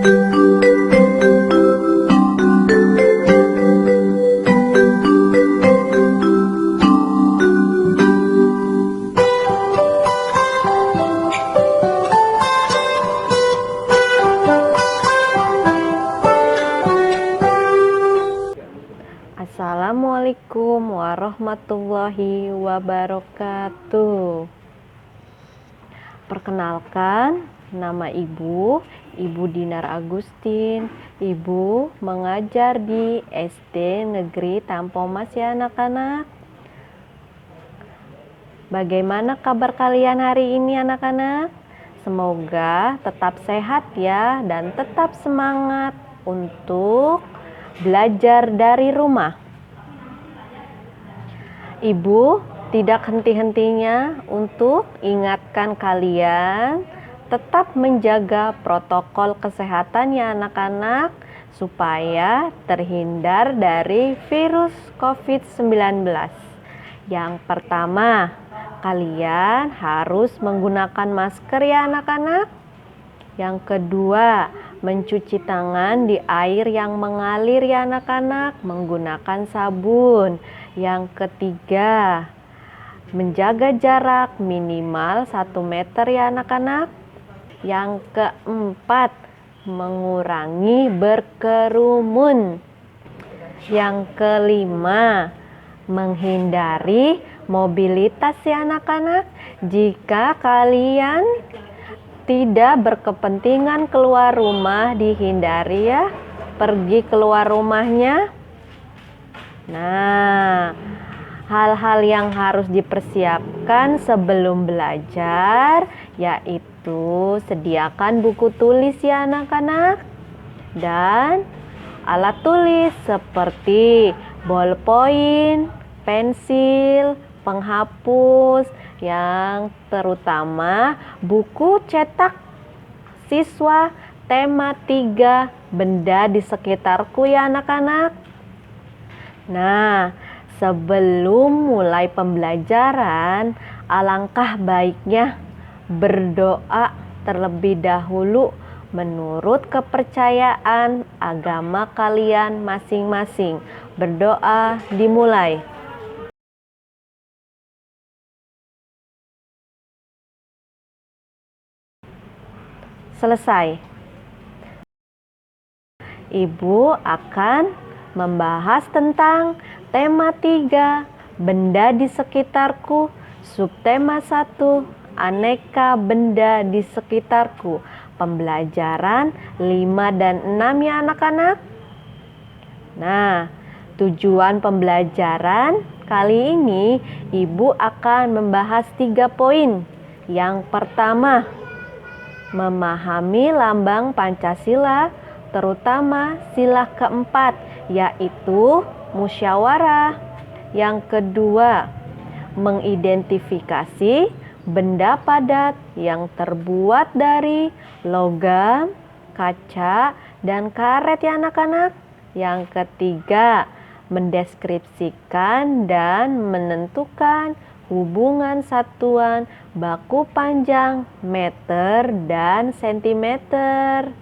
Assalamualaikum warahmatullahi wabarakatuh. Perkenalkan, nama Ibu Dinar Agustin. Ibu mengajar di SD Negeri Tampomas ya anak-anak. Bagaimana kabar kalian hari ini anak-anak? Semoga tetap sehat ya dan tetap semangat untuk belajar dari rumah. Ibu tidak henti-hentinya untuk ingatkan kalian tetap menjaga protokol kesehatan ya anak-anak, supaya terhindar dari virus COVID-19. Yang pertama, kalian harus menggunakan masker ya anak-anak. Yang kedua, mencuci tangan di air yang mengalir ya anak-anak, menggunakan sabun. Yang ketiga, menjaga jarak minimal 1 meter ya anak-anak. Yang keempat, mengurangi berkerumun. Yang kelima, menghindari mobilitas ya anak-anak. Jika kalian tidak berkepentingan keluar rumah, dihindari ya pergi keluar rumahnya. Nah, hal-hal yang harus dipersiapkan sebelum belajar yaitu sediakan buku tulis ya anak-anak dan alat tulis seperti bolpoin, pensil, penghapus, yang terutama buku cetak siswa tema 3 benda di sekitarku ya anak-anak. Nah, sebelum mulai pembelajaran, alangkah baiknya berdoa terlebih dahulu menurut kepercayaan agama kalian masing-masing. Berdoa dimulai. Selesai. Ibu akan membahas tentang tema 3 benda di sekitarku, subtema 1 aneka benda di sekitarku, pembelajaran 5 dan 6 ya anak-anak. Nah, tujuan pembelajaran kali ini Ibu akan membahas 3 poin. Yang pertama, memahami lambang Pancasila, terutama sila keempat, yaitu musyawarah. Yang kedua, mengidentifikasi benda padat yang terbuat dari logam, kaca, dan karet ya anak-anak. Yang ketiga, mendeskripsikan dan menentukan hubungan satuan baku panjang, meter, dan sentimeter.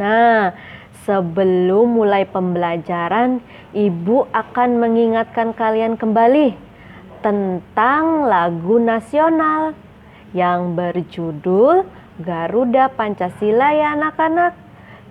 Nah, sebelum mulai pembelajaran, Ibu akan mengingatkan kalian kembali tentang lagu nasional yang berjudul Garuda Pancasila ya anak-anak.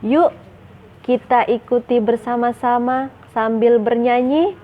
Yuk, kita ikuti bersama-sama sambil bernyanyi.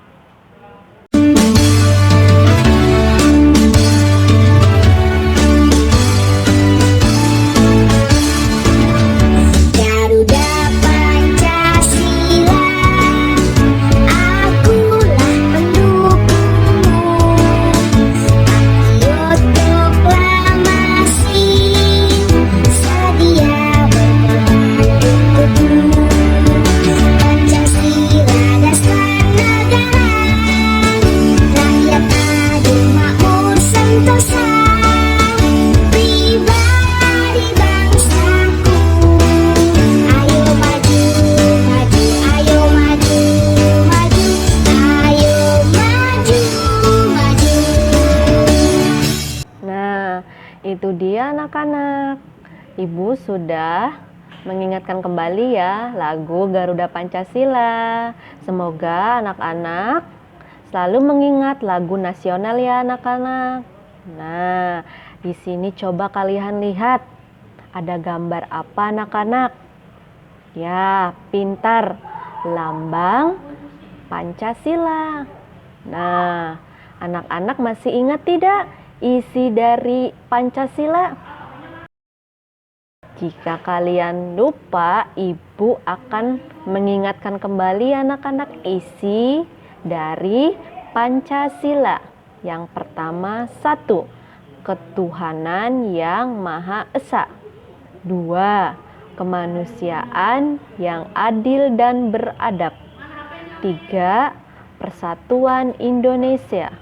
Itu dia anak-anak. Ibu sudah mengingatkan kembali ya lagu Garuda Pancasila. Semoga anak-anak selalu mengingat lagu nasional ya anak-anak. Nah, di sini coba kalian lihat ada gambar apa anak-anak? Ya, pintar. Lambang Pancasila. Nah, anak-anak masih ingat tidak isi dari Pancasila? Jika kalian lupa, ibu akan mengingatkan kembali anak-anak isi dari Pancasila. Yang pertama, 1. Ketuhanan yang Maha Esa. 2. Kemanusiaan yang adil dan beradab. 3. Persatuan Indonesia.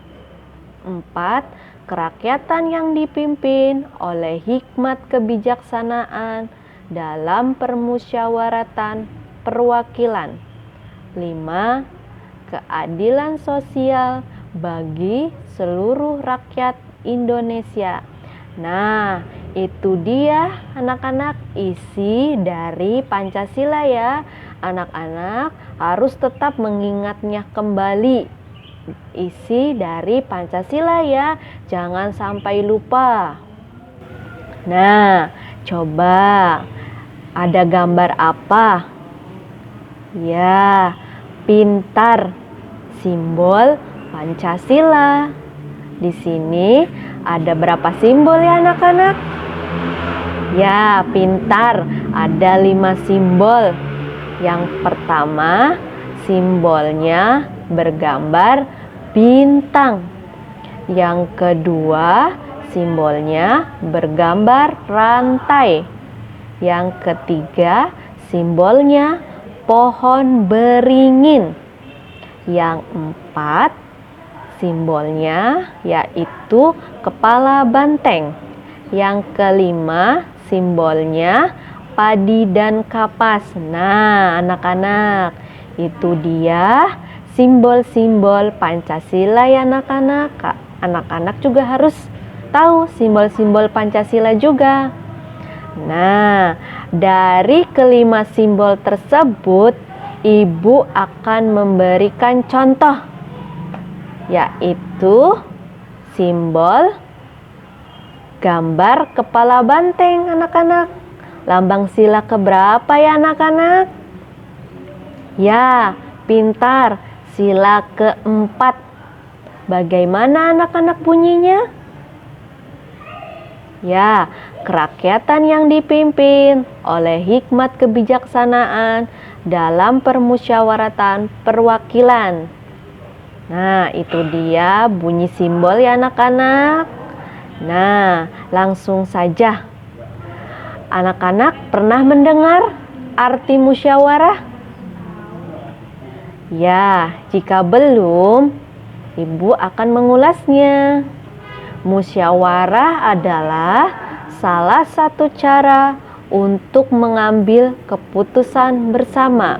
4. Kerakyatan yang dipimpin oleh hikmat kebijaksanaan dalam permusyawaratan perwakilan. 5. Keadilan sosial bagi seluruh rakyat Indonesia. Nah, itu dia anak-anak isi dari Pancasila ya. Anak-anak harus tetap mengingatnya kembali. Isi dari Pancasila ya, jangan sampai lupa. Nah, coba ada gambar apa? Ya, pintar, simbol Pancasila. Di sini ada berapa simbol ya anak-anak? Ya, pintar, ada 5 simbol. Yang pertama, simbolnya bergambar bintang. Yang kedua, simbolnya bergambar rantai. Yang ketiga, simbolnya pohon beringin. Yang empat, simbolnya yaitu kepala banteng. Yang kelima, simbolnya padi dan kapas. Nah, anak-anak, itu dia simbol-simbol Pancasila ya anak-anak. Anak-anak juga harus tahu simbol-simbol Pancasila juga. Nah, dari kelima simbol tersebut, ibu akan memberikan contoh, yaitu simbol gambar kepala banteng anak-anak. Lambang sila keberapa ya anak-anak? Ya, pintar, sila keempat. Bagaimana anak-anak bunyinya? Ya, kerakyatan yang dipimpin oleh hikmat kebijaksanaan dalam permusyawaratan perwakilan. Nah, itu dia bunyi simbol ya anak-anak. Nah, langsung saja. Anak-anak pernah mendengar arti musyawarah? Ya, jika belum, ibu akan mengulasnya. Musyawarah adalah salah satu cara untuk mengambil keputusan bersama.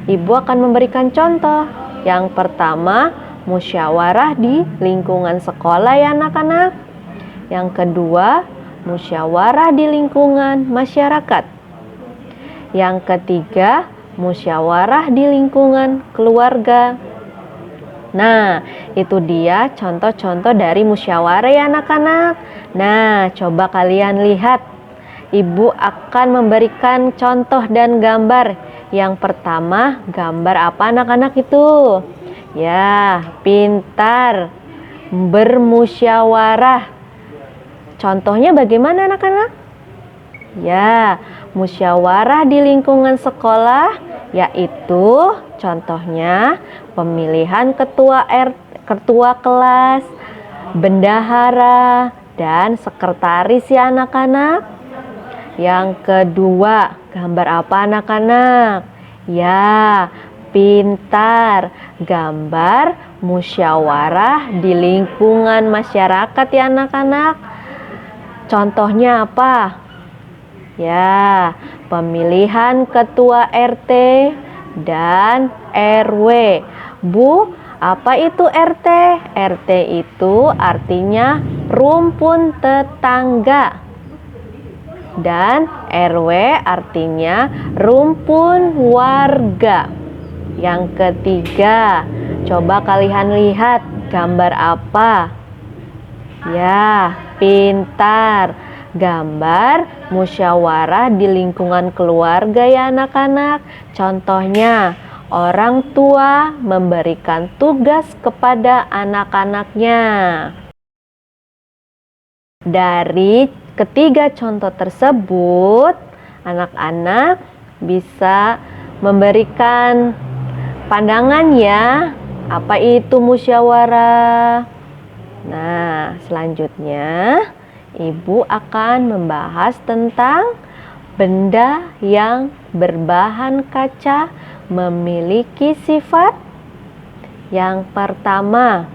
Ibu akan memberikan contoh. Yang pertama, musyawarah di lingkungan sekolah ya anak-anak. Yang kedua, musyawarah di lingkungan masyarakat. Yang ketiga, musyawarah di lingkungan keluarga. Nah, itu dia contoh-contoh dari musyawarah ya anak-anak. Nah, coba kalian lihat. Ibu akan memberikan contoh dan gambar. Yang pertama, gambar apa anak-anak itu? Ya, pintar, bermusyawarah. Contohnya bagaimana anak-anak? Ya, musyawarah di lingkungan sekolah, yaitu contohnya pemilihan ketua kelas, bendahara, dan sekretaris ya anak-anak. Yang kedua, gambar apa anak-anak? Ya, pintar, gambar musyawarah di lingkungan masyarakat ya anak-anak. Contohnya apa? Ya, pemilihan ketua RT dan RW. Bu, apa itu RT? RT itu artinya rumpun tetangga. Dan RW artinya rumpun warga. Yang ketiga, coba kalian lihat gambar apa? Ya, pintar. Gambar musyawarah di lingkungan keluarga ya anak-anak. Contohnya, orang tua memberikan tugas kepada anak-anaknya. Dari ketiga contoh tersebut, anak-anak bisa memberikan pandangan ya, apa itu musyawarah. Nah, selanjutnya Ibu akan membahas tentang benda yang berbahan kaca memiliki sifat. Yang pertama,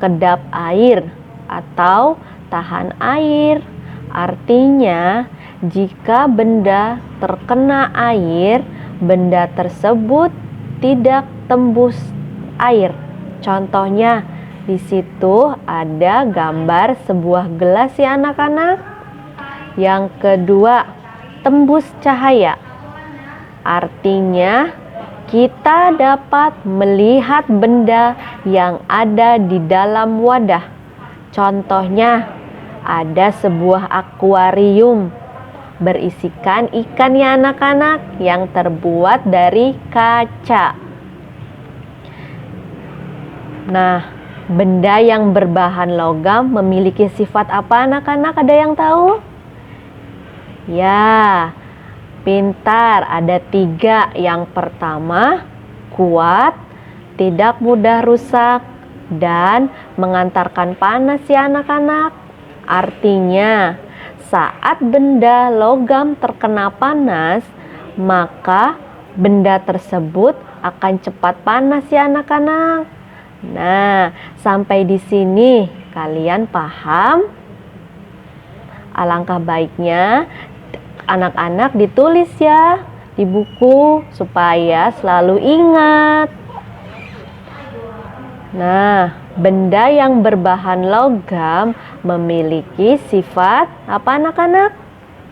kedap air atau tahan air. Artinya, jika benda terkena air, benda tersebut tidak tembus air. Contohnya, di situ ada gambar sebuah gelas ya anak-anak. Yang kedua, tembus cahaya. Artinya, kita dapat melihat benda yang ada di dalam wadah. Contohnya, ada sebuah akuarium berisikan ikan ya anak-anak yang terbuat dari kaca. Nah, benda yang berbahan logam memiliki sifat apa anak-anak? Ada yang tahu? Ya, pintar. Ada 3. Yang pertama, kuat, tidak mudah rusak, dan mengantarkan panas ya anak-anak. Artinya, saat benda logam terkena panas, maka benda tersebut akan cepat panas ya anak-anak. Nah, sampai di sini kalian paham? Alangkah baiknya anak-anak ditulis ya di buku supaya selalu ingat. Nah, benda yang berbahan logam memiliki sifat apa anak-anak?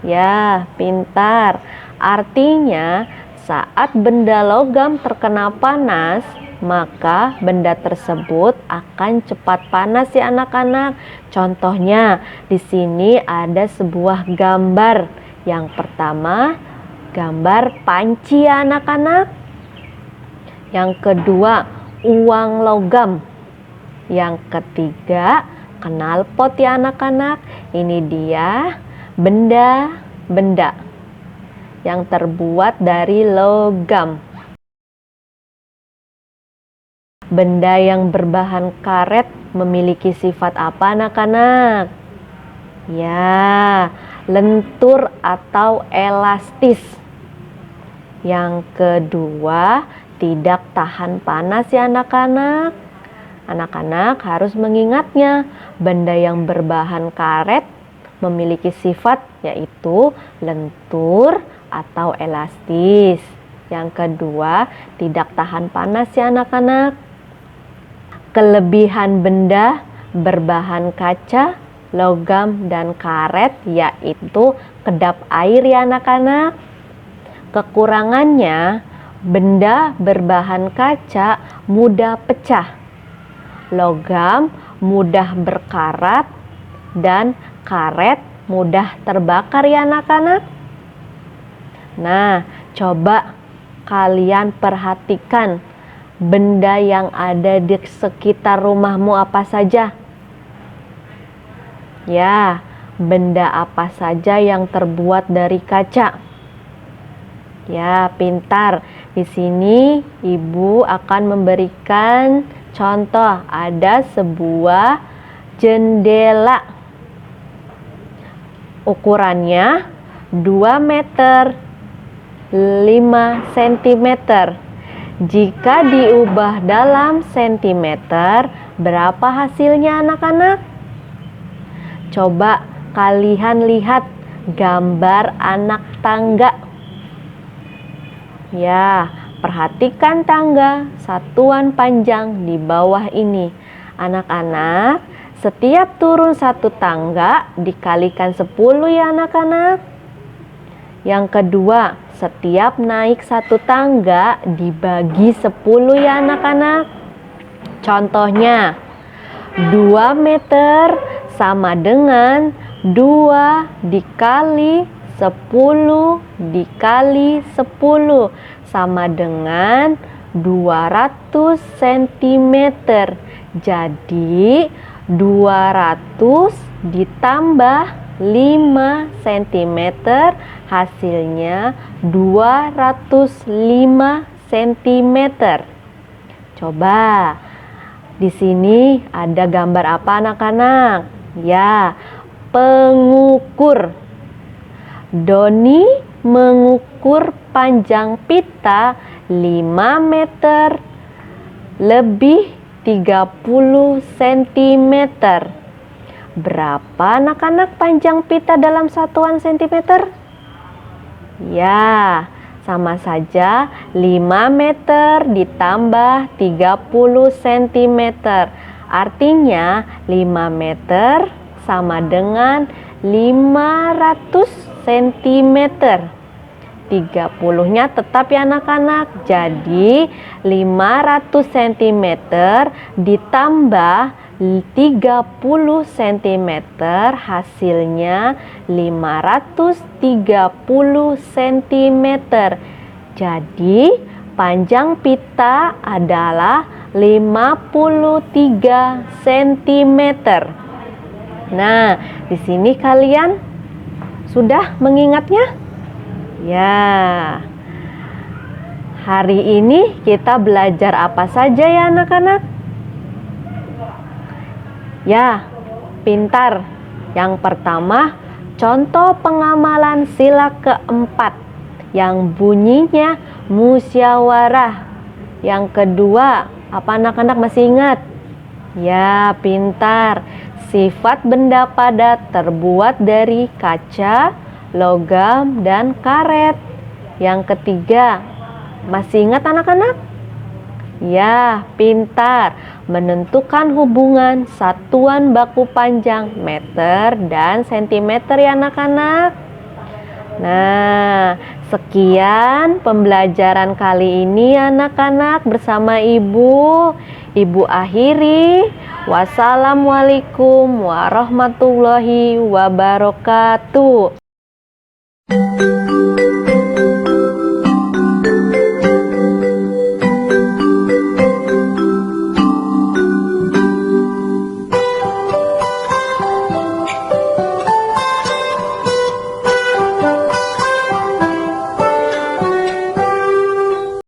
Ya, pintar. Artinya, saat benda logam terkena panas, maka benda tersebut akan cepat panas ya anak-anak. Contohnya, di sini ada sebuah gambar. Yang pertama, gambar panci ya anak-anak. Yang kedua, uang logam. Yang ketiga, knalpot ya anak-anak. Ini dia benda-benda yang terbuat dari logam. Benda yang berbahan karet memiliki sifat apa anak-anak? Ya, lentur atau elastis. Yang kedua, tidak tahan panas ya anak-anak. Anak-anak harus mengingatnya, benda yang berbahan karet memiliki sifat yaitu lentur atau elastis. Yang kedua, tidak tahan panas ya anak-anak. Kelebihan benda berbahan kaca, logam, dan karet yaitu kedap air ya anak-anak. Kekurangannya, benda berbahan kaca mudah pecah, logam mudah berkarat, dan karet mudah terbakar ya anak-anak. Nah, coba kalian perhatikan benda yang ada di sekitar rumahmu apa saja? Ya, benda apa saja yang terbuat dari kaca? Ya, pintar. Di sini Ibu akan memberikan contoh. Ada sebuah jendela. Ukurannya 2 meter 5 cm. Jika diubah dalam sentimeter, berapa hasilnya anak-anak? Coba kalian lihat gambar anak tangga. Ya, perhatikan tangga satuan panjang di bawah ini. Anak-anak, setiap turun 1 tangga dikalikan 10 ya anak-anak. Yang kedua, setiap naik satu tangga dibagi 10 ya anak-anak. Contohnya, 2 meter sama dengan 2 dikali 10 dikali 10 sama dengan 200 cm. Jadi 200 ditambah 5 cm hasilnya 205 cm. Coba di sini ada gambar apa anak-anak? Ya, pengukur. Doni mengukur panjang pita 5 meter lebih 30 cm. Berapa anak-anak panjang pita dalam satuan cm? Ya, sama saja 5 meter ditambah 30 cm. Artinya 5 meter sama dengan 500 cm. 30-nya tetap ya anak-anak. Jadi 500 cm ditambah 30 cm hasilnya 530 cm. Jadi panjang pita adalah 53 cm. Nah, di sini kalian sudah mengingatnya? Ya. Hari ini kita belajar apa saja ya anak-anak? Ya, pintar. Yang pertama, contoh pengamalan sila keempat yang bunyinya musyawarah. Yang kedua, apa anak-anak masih ingat? Ya, pintar. Sifat benda padat terbuat dari kaca, logam, dan karet. Yang ketiga, masih ingat anak-anak? Ya, pintar. Menentukan hubungan satuan baku panjang meter dan sentimeter ya anak-anak. Nah, sekian pembelajaran kali ini anak-anak bersama Ibu. Ibu akhiri. Wassalamualaikum warahmatullahi wabarakatuh.